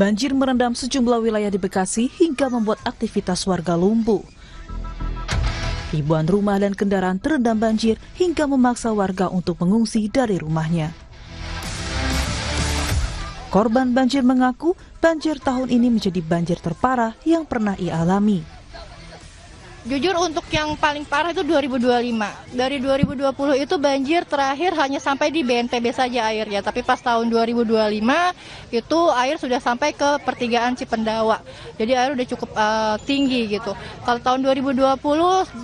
Banjir merendam sejumlah wilayah di Bekasi hingga membuat aktivitas warga lumpuh. Ribuan rumah dan kendaraan terendam banjir hingga memaksa warga untuk mengungsi dari rumahnya. Korban banjir mengaku banjir tahun ini menjadi banjir terparah yang pernah ia alami. Jujur untuk yang paling parah itu 2025. Dari 2020 itu banjir terakhir hanya sampai di BNPB saja airnya. Tapi pas tahun 2025 itu air sudah sampai ke pertigaan Cipendawa. Jadi air udah cukup tinggi gitu. Kalau tahun 2020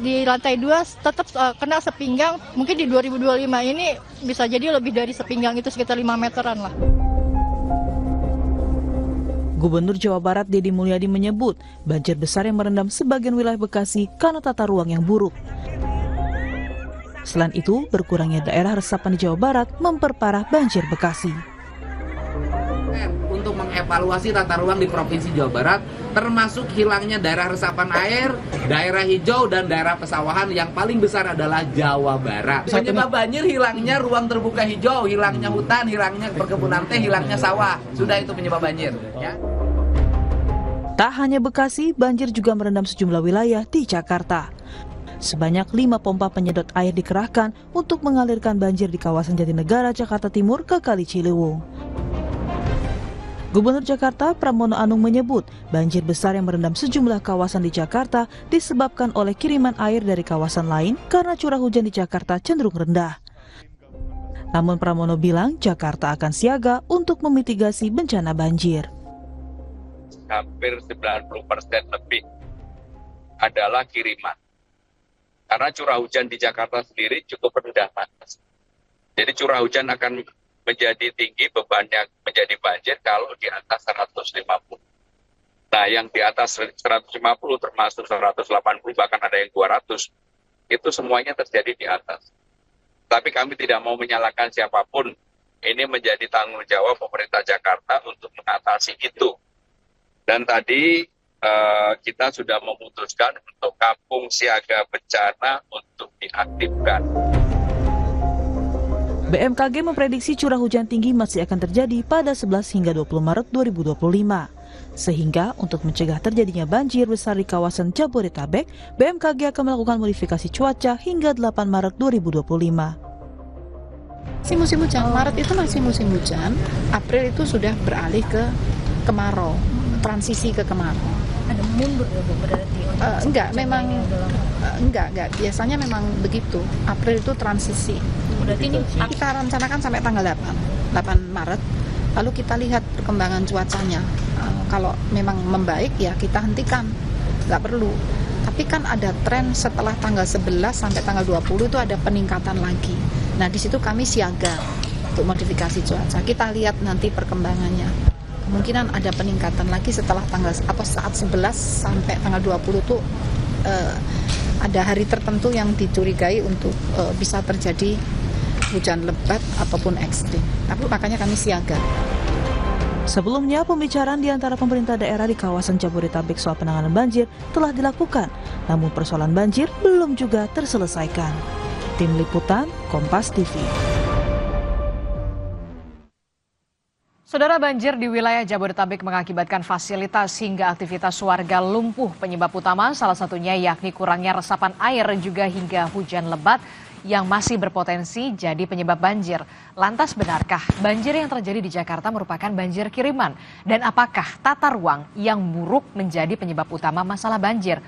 di lantai 2 tetap kena sepinggang. Mungkin di 2025 ini bisa jadi lebih dari sepinggang, itu sekitar 5 meteran lah. Gubernur Jawa Barat Deddy Mulyadi menyebut banjir besar yang merendam sebagian wilayah Bekasi karena tata ruang yang buruk. Selain itu, berkurangnya daerah resapan di Jawa Barat memperparah banjir Bekasi. Untuk mengevaluasi tata ruang di Provinsi Jawa Barat, termasuk hilangnya daerah resapan air, daerah hijau, dan daerah pesawahan, yang paling besar adalah Jawa Barat. Penyebab banjir hilangnya ruang terbuka hijau, hilangnya hutan, hilangnya perkebunan teh, hilangnya sawah. Sudah itu penyebab banjir. Ya. Tak hanya Bekasi, banjir juga merendam sejumlah wilayah di Jakarta. Sebanyak 5 pompa penyedot air dikerahkan untuk mengalirkan banjir di kawasan Jatinegara, Jakarta Timur ke Kali Ciliwung. Gubernur Jakarta Pramono Anung menyebut banjir besar yang merendam sejumlah kawasan di Jakarta disebabkan oleh kiriman air dari kawasan lain karena curah hujan di Jakarta cenderung rendah. Namun Pramono bilang Jakarta akan siaga untuk memitigasi bencana banjir. Hampir 90% lebih adalah kiriman. Karena curah hujan di Jakarta sendiri cukup rendah, Mas. Jadi curah hujan akan menjadi tinggi, bebannya menjadi banjir kalau di atas 150. Nah, yang di atas 150 termasuk 180, bahkan ada yang 200, itu semuanya terjadi di atas. Tapi kami tidak mau menyalahkan siapapun. Ini menjadi tanggung jawab pemerintah Jakarta untuk mengatasi itu. Dan tadi kita sudah memutuskan untuk kampung siaga bencana untuk diaktifkan. BMKG memprediksi curah hujan tinggi masih akan terjadi pada 11 hingga 20 Maret 2025. Sehingga untuk mencegah terjadinya banjir besar di kawasan Jabodetabek, BMKG akan melakukan modifikasi cuaca hingga 8 Maret 2025. Musim hujan, Maret itu masih musim hujan, April itu sudah beralih ke kemarau. Transisi ke kemarau. Ada mundur ya Bu berarti? Enggak, memang enggak. Biasanya memang begitu. April itu transisi. Berarti ini Kita rencanakan sampai tanggal 8 Maret. Lalu kita lihat perkembangan cuacanya. Kalau memang membaik ya kita hentikan. Enggak perlu. Tapi kan ada tren setelah tanggal 11 sampai tanggal 20 itu ada peningkatan lagi. Nah, di situ kami siaga untuk modifikasi cuaca. Kita lihat nanti perkembangannya. Kemungkinan ada peningkatan lagi setelah saat 11 sampai tanggal 20 itu ada hari tertentu yang dicurigai untuk bisa terjadi hujan lebat ataupun ekstrim. Tapi makanya kami siaga. Sebelumnya, pembicaraan di antara pemerintah daerah di kawasan Jabodetabek soal penanganan banjir telah dilakukan, namun persoalan banjir belum juga terselesaikan. Tim Liputan, Kompas TV. Saudara, banjir di wilayah Jabodetabek mengakibatkan fasilitas hingga aktivitas warga lumpuh. Penyebab utama salah satunya yakni kurangnya resapan air juga hingga hujan lebat yang masih berpotensi jadi penyebab banjir. Lantas benarkah banjir yang terjadi di Jakarta merupakan banjir kiriman? Dan apakah tata ruang yang buruk menjadi penyebab utama masalah banjir?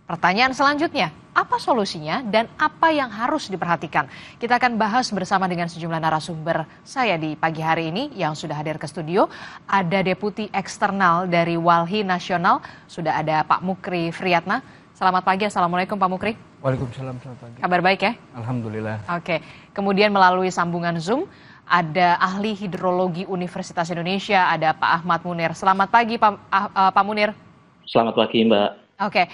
Pertanyaan selanjutnya, apa solusinya dan apa yang harus diperhatikan? Kita akan bahas bersama dengan sejumlah narasumber saya di pagi hari ini yang sudah hadir ke studio. Ada Deputi Eksternal dari Walhi Nasional, sudah ada Pak Mukri Friyatna. Selamat pagi, Assalamualaikum Pak Mukri. Waalaikumsalam, selamat pagi. Kabar baik ya? Alhamdulillah. Oke, kemudian melalui sambungan Zoom, ada ahli hidrologi Universitas Indonesia, ada Pak Ahmad Munir. Selamat pagi Pak Munir. Selamat pagi Mbak. Oke,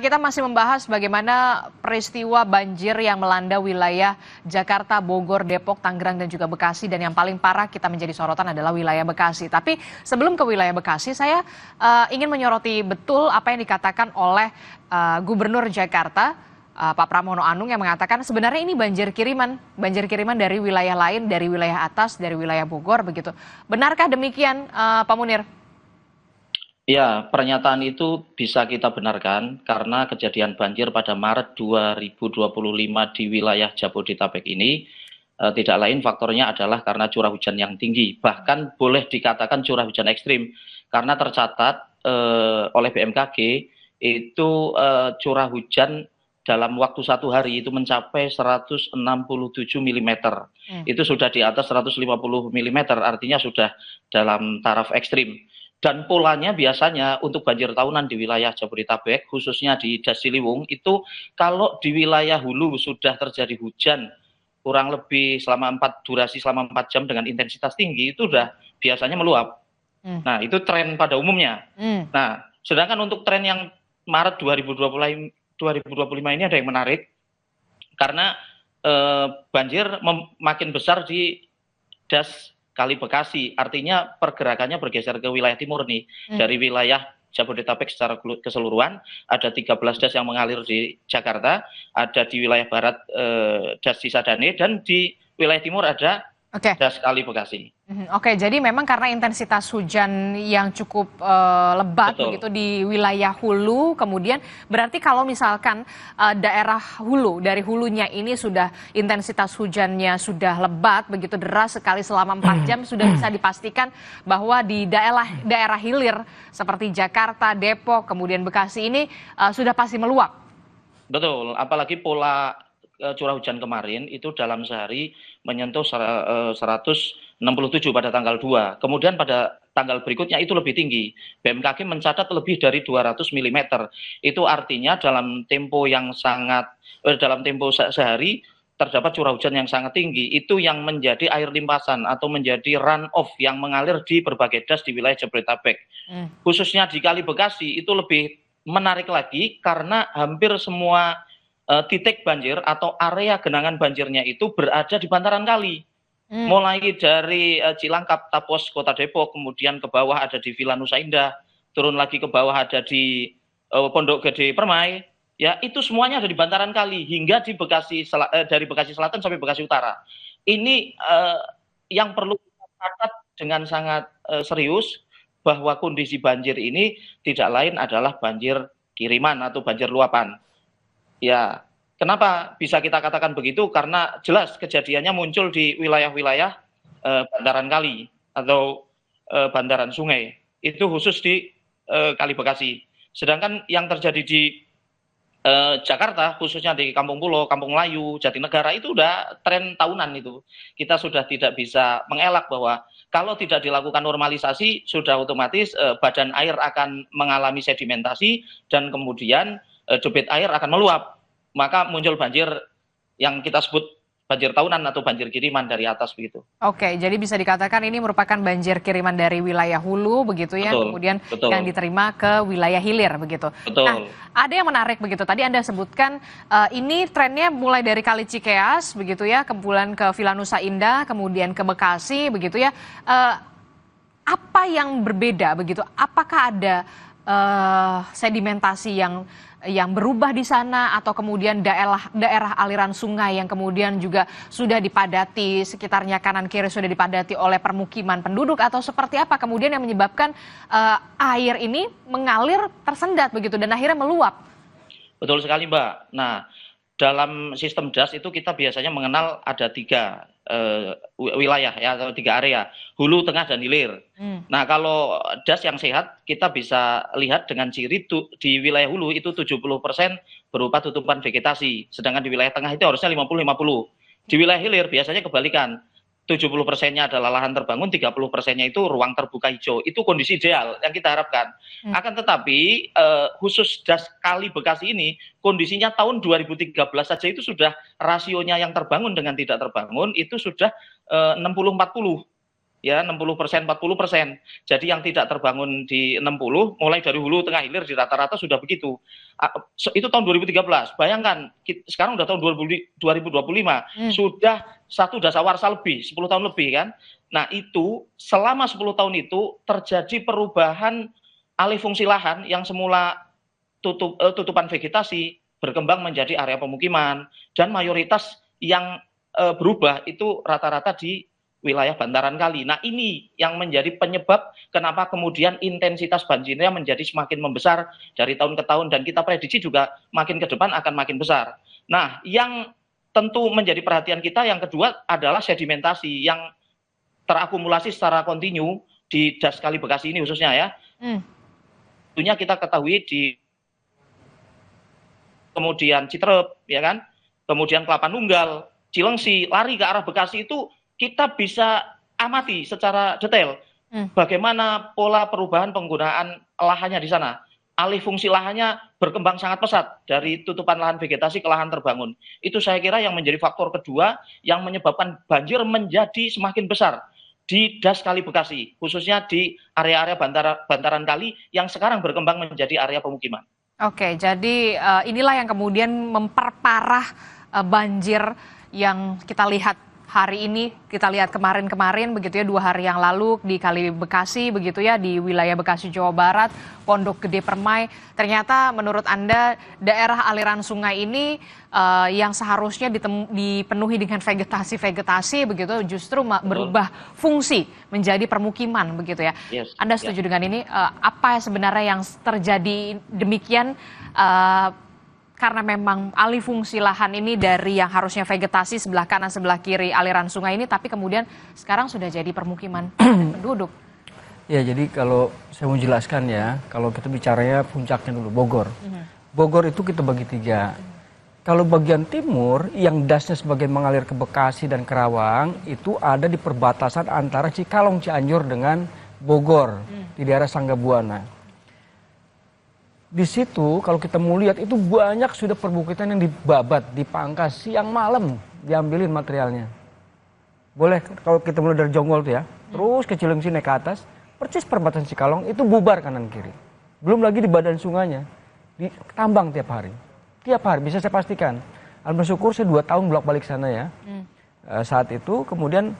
kita masih membahas bagaimana peristiwa banjir yang melanda wilayah Jakarta, Bogor, Depok, Tangerang, dan juga Bekasi. Dan yang paling parah kita menjadi sorotan adalah wilayah Bekasi. Tapi sebelum ke wilayah Bekasi, saya ingin menyoroti betul apa yang dikatakan oleh Gubernur Jakarta, Pak Pramono Anung, yang mengatakan sebenarnya ini banjir kiriman dari wilayah lain, dari wilayah atas, dari wilayah Bogor, begitu. Benarkah demikian, Pak Munir? Ya, pernyataan itu bisa kita benarkan karena kejadian banjir pada Maret 2025 di wilayah Jabodetabek ini tidak lain faktornya adalah karena curah hujan yang tinggi. Bahkan boleh dikatakan curah hujan ekstrim karena tercatat oleh BMKG itu curah hujan dalam waktu 1 hari itu mencapai 167 mm. Itu sudah di atas 150 mm, artinya sudah dalam taraf ekstrim. Dan polanya biasanya untuk banjir tahunan di wilayah Jabodetabek, khususnya di Das Ciliwung, itu kalau di wilayah hulu sudah terjadi hujan kurang lebih durasi selama 4 jam dengan intensitas tinggi, itu sudah biasanya meluap. Nah, itu tren pada umumnya. Nah, sedangkan untuk tren yang Maret 2025 ini ada yang menarik, karena banjir makin besar di Das Kali Bekasi, artinya pergerakannya bergeser ke wilayah timur nih. Dari wilayah Jabodetabek secara keseluruhan, ada 13 das yang mengalir di Jakarta, ada di wilayah barat Das Cisadane, dan di wilayah timur ada Das Kali Bekasi. Oke, jadi memang karena intensitas hujan yang cukup lebat begitu di wilayah hulu, kemudian berarti kalau misalkan daerah hulu, dari hulunya ini sudah intensitas hujannya sudah lebat, begitu deras sekali selama 4 jam, sudah bisa dipastikan bahwa di daerah hilir seperti Jakarta, Depok, kemudian Bekasi ini sudah pasti meluap. Betul, apalagi pola curah hujan kemarin itu dalam sehari menyentuh 167 pada tanggal 2. Kemudian pada tanggal berikutnya itu lebih tinggi. BMKG mencatat lebih dari 200 mm. Itu artinya dalam tempo sehari terdapat curah hujan yang sangat tinggi. Itu yang menjadi air limpasan atau menjadi run off yang mengalir di berbagai das di wilayah Jabodetabek. Khususnya di Kali Bekasi itu lebih menarik lagi karena hampir semua titik banjir atau area genangan banjirnya itu berada di bantaran kali. Mulai dari Cilangkap, Tapos, Kota Depok, kemudian ke bawah ada di Villa Nusa Indah, turun lagi ke bawah ada di Pondok Gede Permai, ya itu semuanya ada di bantaran kali hingga di dari Bekasi Selatan sampai Bekasi Utara. Ini yang perlu kita catat dengan sangat serius, bahwa kondisi banjir ini tidak lain adalah banjir kiriman atau banjir luapan. Ya, kenapa bisa kita katakan begitu? Karena jelas kejadiannya muncul di wilayah-wilayah bantaran kali atau bantaran sungai. Itu khusus di Kali Bekasi. Sedangkan yang terjadi di Jakarta, khususnya di Kampung Pulo, Kampung Melayu, Jatinegara, itu udah tren tahunan itu. Kita sudah tidak bisa mengelak bahwa kalau tidak dilakukan normalisasi, sudah otomatis badan air akan mengalami sedimentasi dan kemudian debit air akan meluap, maka muncul banjir yang kita sebut banjir tahunan atau banjir kiriman dari atas begitu. Oke, jadi bisa dikatakan ini merupakan banjir kiriman dari wilayah hulu begitu ya, kemudian yang diterima ke wilayah hilir begitu. Nah, ada yang menarik begitu. Tadi Anda sebutkan ini trennya mulai dari Kali Cikeas begitu ya, kemudian ke Villa Nusa Indah, kemudian ke Bekasi begitu ya. Apa yang berbeda begitu? Apakah ada sedimentasi yang berubah di sana, atau kemudian daerah aliran sungai yang kemudian juga sudah dipadati, sekitarnya kanan kiri sudah dipadati oleh permukiman penduduk, atau seperti apa kemudian yang menyebabkan air ini mengalir tersendat begitu dan akhirnya meluap? Betul sekali, Mbak. Nah, dalam sistem das itu kita biasanya mengenal ada 3 wilayah ya, atau 3 area, hulu, tengah, dan hilir. Nah, kalau das yang sehat kita bisa lihat dengan ciri di wilayah hulu itu 70% berupa tutupan vegetasi, sedangkan di wilayah tengah itu harusnya 50-50. Di wilayah hilir biasanya kebalikan, 70%-nya adalah lahan terbangun, 30%-nya itu ruang terbuka hijau. Itu kondisi ideal yang kita harapkan. Akan tetapi khusus das Kali Bekasi ini kondisinya tahun 2013 saja itu sudah rasionya yang terbangun dengan tidak terbangun itu sudah 60-40. Ya, 60%, 40%. Jadi yang tidak terbangun di 60, mulai dari hulu, tengah, hilir di rata-rata sudah begitu. Itu tahun 2013. Bayangkan, sekarang udah tahun 2025, sudah 1 dasawarsa lebih, 10 tahun lebih kan. Nah, itu selama 10 tahun itu terjadi perubahan alih fungsi lahan yang semula tutupan vegetasi berkembang menjadi area pemukiman, dan mayoritas yang berubah itu rata-rata di wilayah bantaran kali. Nah, ini yang menjadi penyebab kenapa kemudian intensitas banjirnya menjadi semakin membesar dari tahun ke tahun, dan kita prediksi juga makin ke depan akan makin besar. Nah, yang tentu menjadi perhatian kita yang kedua adalah sedimentasi yang terakumulasi secara kontinu di Das Kali Bekasi ini khususnya ya. Tentunya kita ketahui di kemudian Citerep, ya kan, kemudian Kelapa Nunggal, Cilengsi, lari ke arah Bekasi itu kita bisa amati secara detail bagaimana pola perubahan penggunaan lahannya di sana. Alih fungsi lahannya berkembang sangat pesat dari tutupan lahan vegetasi ke lahan terbangun. Itu saya kira yang menjadi faktor kedua yang menyebabkan banjir menjadi semakin besar di Das Kali Bekasi, khususnya di area-area bantaran kali yang sekarang berkembang menjadi area pemukiman. Oke, jadi inilah yang kemudian memperparah banjir yang kita lihat hari ini, kita lihat kemarin-kemarin begitu ya, 2 hari yang lalu di Kali Bekasi begitu ya, di wilayah Bekasi Jawa Barat, Pondok Gede Permai. Ternyata menurut Anda daerah aliran sungai ini yang seharusnya dipenuhi dengan vegetasi begitu justru berubah fungsi menjadi permukiman begitu ya. Yes, Anda setuju dengan ini? Apa sebenarnya yang terjadi demikian? Karena memang alih fungsi lahan ini dari yang harusnya vegetasi sebelah kanan sebelah kiri aliran sungai ini, tapi kemudian sekarang sudah jadi permukiman penduduk. Ya, jadi kalau saya mau jelaskan ya, kalau kita bicaranya puncaknya dulu, Bogor. Bogor itu kita bagi 3. Kalau bagian timur yang dasnya sebagian mengalir ke Bekasi dan Kerawang itu ada di perbatasan antara Cikalong Cianjur dengan Bogor di daerah Sanggabuana. Di situ kalau kita mau lihat itu banyak sudah perbukitan yang dibabat, dipangkas, siang malam diambilin materialnya. Boleh kalau kita mulai dari Jonggol tuh ya, terus ke Cilengsi naik ke atas, persis perbatasan Cikalong itu bubar kanan kiri. Belum lagi di badan sungainya, ditambang tiap hari. Tiap hari bisa saya pastikan. Alhamdulillah saya 2 tahun bolak-balik sana ya. Saat itu kemudian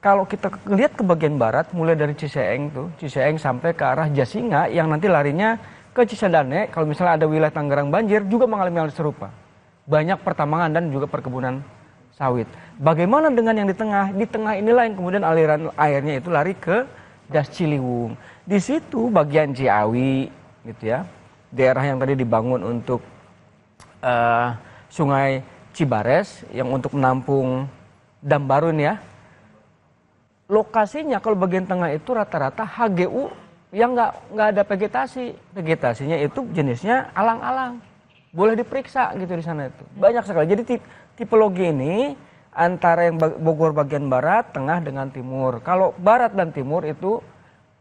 kalau kita lihat ke bagian barat, mulai dari Ciseeng sampai ke arah Jasinga yang nanti larinya ke Cisadane, kalau misalnya ada wilayah Tangerang banjir juga mengalami hal serupa. Banyak pertambangan dan juga perkebunan sawit. Bagaimana dengan yang di tengah? Di tengah inilah yang kemudian aliran airnya itu lari ke Das Ciliwung. Di situ bagian Ciawi gitu ya. Daerah yang tadi dibangun untuk Sungai Cibares yang untuk menampung dam baru ini ya. Lokasinya kalau bagian tengah itu rata-rata HGU yang nggak ada vegetasinya itu jenisnya alang-alang, boleh diperiksa gitu di sana itu banyak sekali. Jadi tipologi ini antara yang Bogor bagian barat, tengah dengan timur. Kalau barat dan timur itu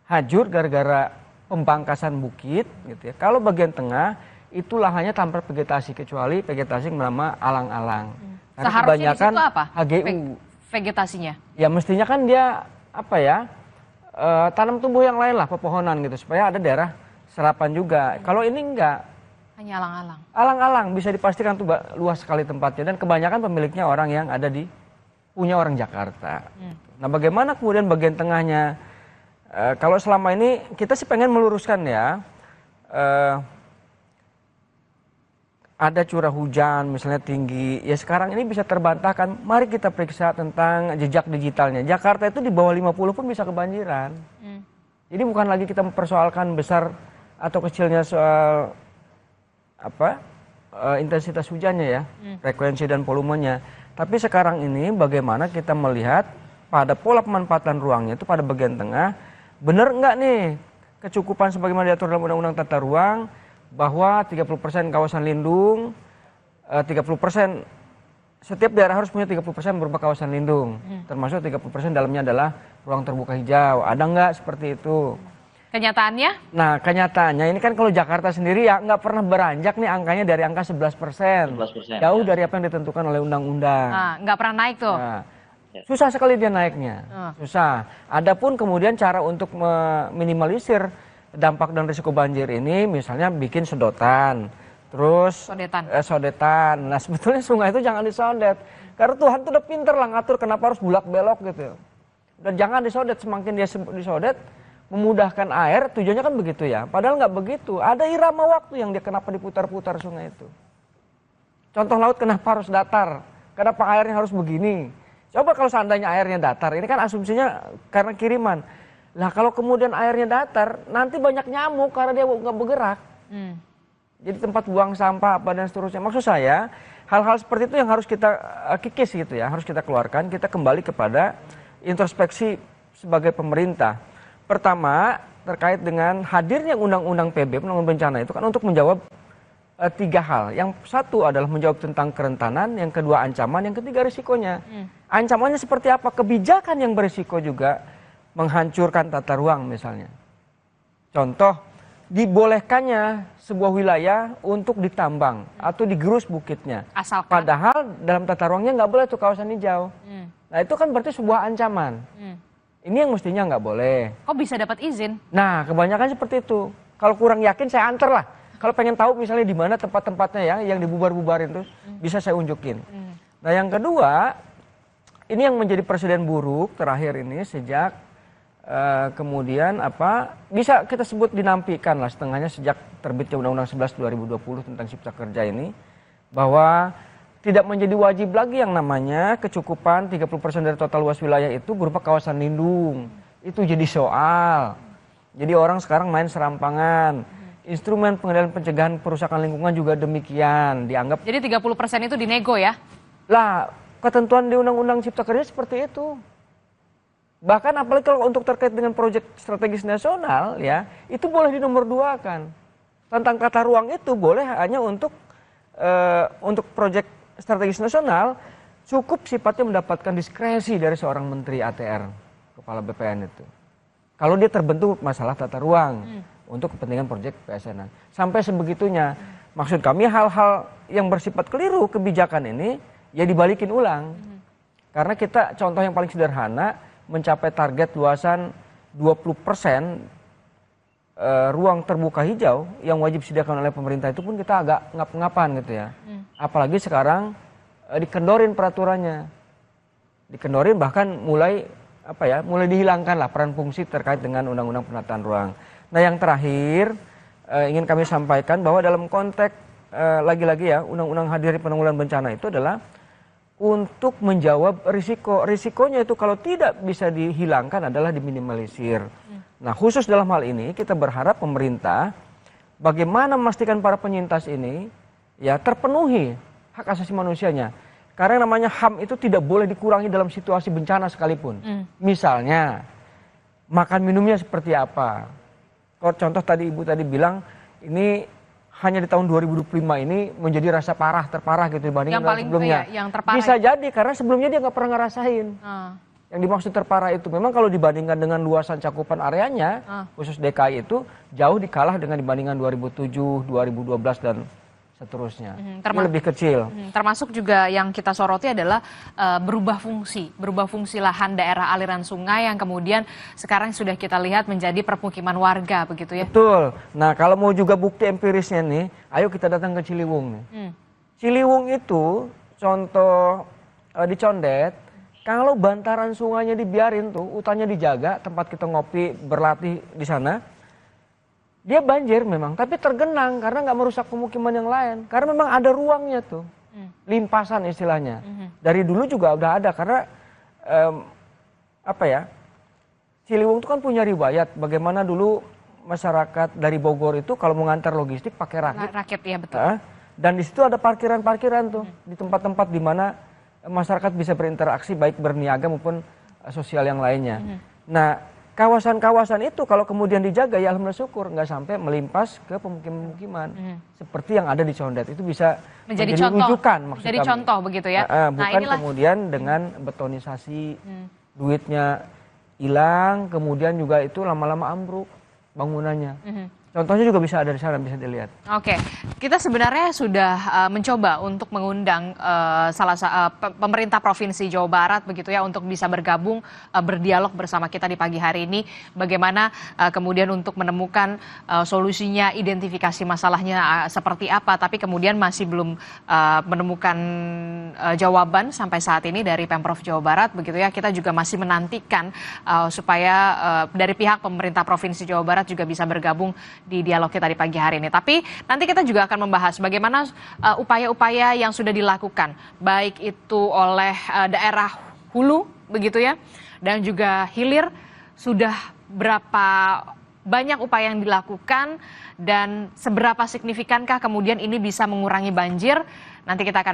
hajur gara-gara pembangkasan bukit gitu ya. Kalau bagian tengah itu lahannya tanpa vegetasi kecuali vegetasi yang bernama alang-alang. Seharusnya di situ apa? HGU Vegetasinya? Ya mestinya kan dia apa ya? Tanam tumbuh yang lain lah, pepohonan gitu supaya ada daerah serapan juga. Kalau ini enggak, hanya alang-alang. Alang-alang bisa dipastikan tuh luas sekali tempatnya dan kebanyakan pemiliknya orang yang ada di punya orang Jakarta. Nah, bagaimana kemudian bagian tengahnya? Kalau selama ini kita sih pengen meluruskan ya. Ada curah hujan misalnya tinggi, ya sekarang ini bisa terbantahkan. Mari kita periksa tentang jejak digitalnya. Jakarta itu di bawah 50 pun bisa kebanjiran. Jadi bukan lagi kita mempersoalkan besar atau kecilnya soal intensitas hujannya ya, frekuensi dan volumenya. Tapi sekarang ini bagaimana kita melihat pada pola pemanfaatan ruangnya itu pada bagian tengah, benar enggak nih kecukupan sebagaimana diatur dalam Undang-Undang Tata Ruang, bahwa 30% kawasan lindung, 30% setiap daerah harus punya 30% berupa kawasan lindung, termasuk 30% dalamnya adalah ruang terbuka hijau. Ada nggak seperti itu? Kenyataannya? Nah, kenyataannya ini kan kalau Jakarta sendiri ya nggak pernah beranjak nih angkanya dari angka 11%. Jauh dari apa yang ditentukan oleh undang-undang. Nah, nggak pernah naik tuh. Nah, susah sekali dia naiknya, susah. Adapun kemudian cara untuk meminimalisir dampak dan risiko banjir ini misalnya bikin sedotan, terus sodetan. Nah sebetulnya sungai itu jangan disodet, karena Tuhan tuh udah pinter lah ngatur kenapa harus bulak belok gitu. Dan jangan disodet, semakin dia disodet memudahkan air, tujuannya kan begitu ya. Padahal nggak begitu, ada irama waktu yang dia kenapa diputar-putar sungai itu. Contoh laut kenapa harus datar, kenapa airnya harus begini. Coba kalau seandainya airnya datar, ini kan asumsinya karena kiriman. Lah kalau kemudian airnya datar, nanti banyak nyamuk karena dia nggak bergerak. Jadi tempat buang sampah apa dan seterusnya. Maksud saya, hal-hal seperti itu yang harus kita kikis gitu ya, harus kita keluarkan. Kita kembali kepada introspeksi sebagai pemerintah. Pertama, terkait dengan hadirnya undang-undang PB, penanggulangan bencana itu kan untuk menjawab 3 hal. Yang satu adalah menjawab tentang kerentanan, yang kedua ancaman, yang ketiga risikonya. Ancamannya seperti apa? Kebijakan yang berisiko juga menghancurkan tata ruang misalnya. Contoh, dibolehkannya sebuah wilayah untuk ditambang atau digerus bukitnya. Asalkan. Padahal dalam tata ruangnya nggak boleh tuh kawasan hijau. Nah itu kan berarti sebuah ancaman. Ini yang mestinya nggak boleh. Kok bisa dapat izin? Nah kebanyakan seperti itu. Kalau kurang yakin saya anter lah. Kalau pengen tahu misalnya di mana tempat-tempatnya ya yang dibubar-bubarin tuh bisa saya unjukin. Nah yang kedua, ini yang menjadi presiden buruk terakhir ini sejak kemudian bisa kita sebut dinampikan lah setengahnya sejak terbitnya Undang-Undang 11 2020 tentang Cipta Kerja ini, bahwa tidak menjadi wajib lagi yang namanya kecukupan 30% dari total luas wilayah itu berupa kawasan lindung. Itu jadi soal. Jadi orang sekarang main serampangan. Instrumen pengendalian pencegahan perusakan lingkungan juga demikian dianggap. Jadi 30% itu dinego ya? Lah, ketentuan di Undang-Undang Cipta Kerja seperti itu. Bahkan apalagi kalau untuk terkait dengan proyek strategis nasional ya, itu boleh dinomor 2-kan. Tentang tata ruang itu boleh hanya untuk proyek strategis nasional cukup sifatnya mendapatkan diskresi dari seorang menteri ATR, kepala BPN itu. Kalau dia terbentuk masalah tata ruang untuk kepentingan proyek PSN. Sampai sebegitunya. Maksud kami hal-hal yang bersifat keliru kebijakan ini ya dibalikin ulang. Karena kita contoh yang paling sederhana mencapai target luasan 20% ruang terbuka hijau yang wajib disediakan oleh pemerintah itu pun kita agak ngap-ngapan gitu ya. Apalagi sekarang dikendorin peraturannya. Dikendorin bahkan mulai dihilangkan lah peran fungsi terkait dengan Undang-Undang Penataan Ruang. Nah yang terakhir ingin kami sampaikan bahwa dalam konteks lagi-lagi ya Undang-Undang Hadir Penanggulangan Bencana itu adalah untuk menjawab risiko. Risikonya itu kalau tidak bisa dihilangkan adalah diminimalisir. Nah khusus dalam hal ini kita berharap pemerintah bagaimana memastikan para penyintas ini ya terpenuhi hak asasi manusianya. Karena yang namanya HAM itu tidak boleh dikurangi dalam situasi bencana sekalipun. Misalnya makan minumnya seperti apa. Kalau contoh tadi Ibu tadi bilang ini hanya di tahun 2025 ini menjadi rasa terparah gitu dibandingkan dengan sebelumnya. Yang terparah. Bisa jadi karena sebelumnya dia nggak pernah ngerasain. Yang dimaksud terparah itu memang kalau dibandingkan dengan luasan cakupan areanya, khusus DKI itu jauh dikalah dengan dibandingkan 2007, 2012 dan seterusnya. Ini lebih kecil. Termasuk juga yang kita soroti adalah berubah fungsi lahan daerah aliran sungai yang kemudian sekarang sudah kita lihat menjadi permukiman warga begitu ya. Betul. Nah kalau mau juga bukti empirisnya nih, ayo kita datang ke Ciliwung nih. Ciliwung itu contoh di Condet, kalau bantaran sungainya dibiarin tuh, hutannya dijaga, tempat kita ngopi berlatih di sana. Dia banjir memang, tapi tergenang karena nggak merusak pemukiman yang lain. Karena memang ada ruangnya tuh, limpasan istilahnya. Dari dulu juga udah ada karena Ciliwung itu kan punya riwayat bagaimana dulu masyarakat dari Bogor itu kalau mengantar logistik pakai rakit. Rakit ya betul. Dan di situ ada parkiran-parkiran tuh di tempat-tempat di mana masyarakat bisa berinteraksi baik berniaga maupun sosial yang lainnya. Nah kawasan-kawasan itu kalau kemudian dijaga ya alhamdulillah syukur nggak sampai melimpas ke pemukiman-pemukiman seperti yang ada di Condet itu bisa menjadi rujukan maksud jadi kami. Contoh begitu ya. Bukan kemudian dengan betonisasi duitnya hilang kemudian juga itu lama-lama ambruk bangunannya. Contohnya juga bisa ada di sana, bisa dilihat. Oke, kita sebenarnya sudah mencoba untuk mengundang pemerintah Provinsi Jawa Barat begitu ya untuk bisa bergabung berdialog bersama kita di pagi hari ini. Bagaimana kemudian untuk menemukan solusinya, identifikasi masalahnya seperti apa. Tapi kemudian masih belum menemukan jawaban sampai saat ini dari Pemprov Jawa Barat begitu ya. Kita juga masih menantikan supaya dari pihak pemerintah Provinsi Jawa Barat juga bisa bergabung di dialog kita di pagi hari ini. Tapi nanti kita juga akan membahas bagaimana upaya-upaya yang sudah dilakukan, baik itu oleh daerah hulu begitu ya, dan juga hilir, sudah berapa banyak upaya yang dilakukan dan seberapa signifikankah kemudian ini bisa mengurangi banjir? Nanti kita akan